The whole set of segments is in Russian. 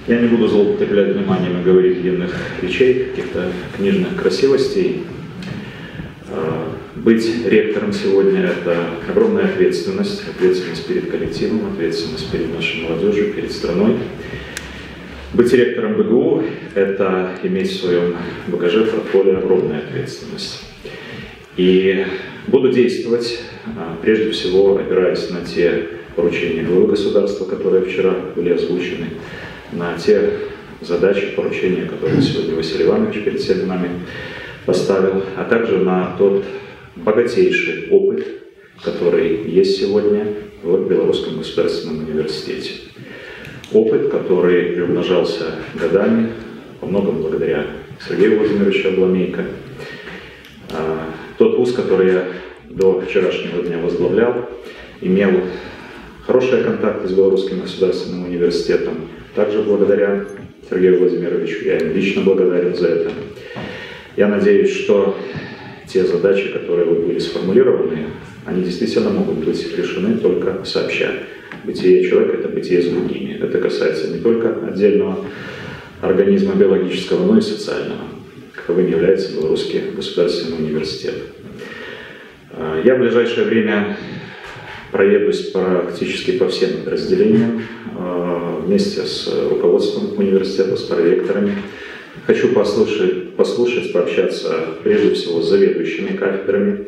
Я не буду злоупотреблять вниманием и говорить длинных речей, каких-то книжных красивостей. Быть ректором сегодня – это огромная ответственность, ответственность перед коллективом, ответственность перед нашей молодежью, перед страной. Быть ректором БГУ – это иметь в своем багаже, портфолио огромная ответственность. И буду действовать, прежде всего, опираясь на те поручения главы государства, которые вчера были озвучены, на те задачи, поручения, которые сегодня Василий Иванович перед всеми нами поставил, а также на тот богатейший опыт, который есть сегодня в Белорусском государственном университете. Опыт, который приумножался годами, во многом благодаря Сергею Владимировичу Абламейко. Тот вуз, который я до вчерашнего дня возглавлял, имел хорошие контакты с Белорусским государственным университетом, также благодаря Сергею Владимировичу, я им лично благодарен за это. Я надеюсь, что те задачи, которые были сформулированы, они действительно могут быть решены только сообща. Бытие человека – это бытие с другими. Это касается не только отдельного организма биологического, но и социального, каковым является Белорусский государственный университет. Я в ближайшее время проедусь практически по всем подразделениям вместе с руководством университета, с проректорами. Хочу послушать, пообщаться прежде всего с заведующими кафедрами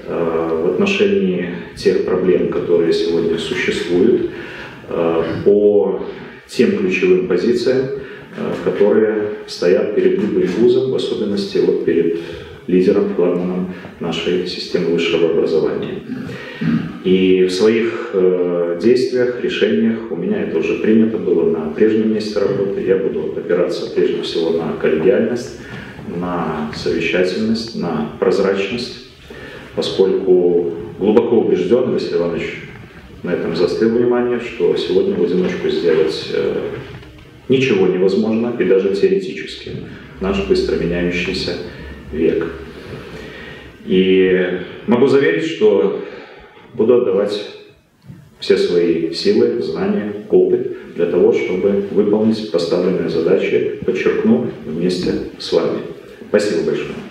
в отношении тех проблем, которые сегодня существуют, по тем ключевым позициям, которые стоят перед любым вузом, в особенности вот перед лидером, флагманом нашей системы высшего образования. И в своих действиях, решениях, у меня это уже принято было на прежнем месте работы, я буду опираться прежде всего на коллегиальность, на совещательность, на прозрачность, поскольку глубоко убежден, Василий Иванович на этом заострил внимание, что сегодня в одиночку сделать ничего невозможно, и даже теоретически, в наш быстро меняющийся век. И могу заверить, что буду отдавать все свои силы, знания, опыт для того, чтобы выполнить поставленные задачи, подчеркну, вместе с вами. Спасибо большое.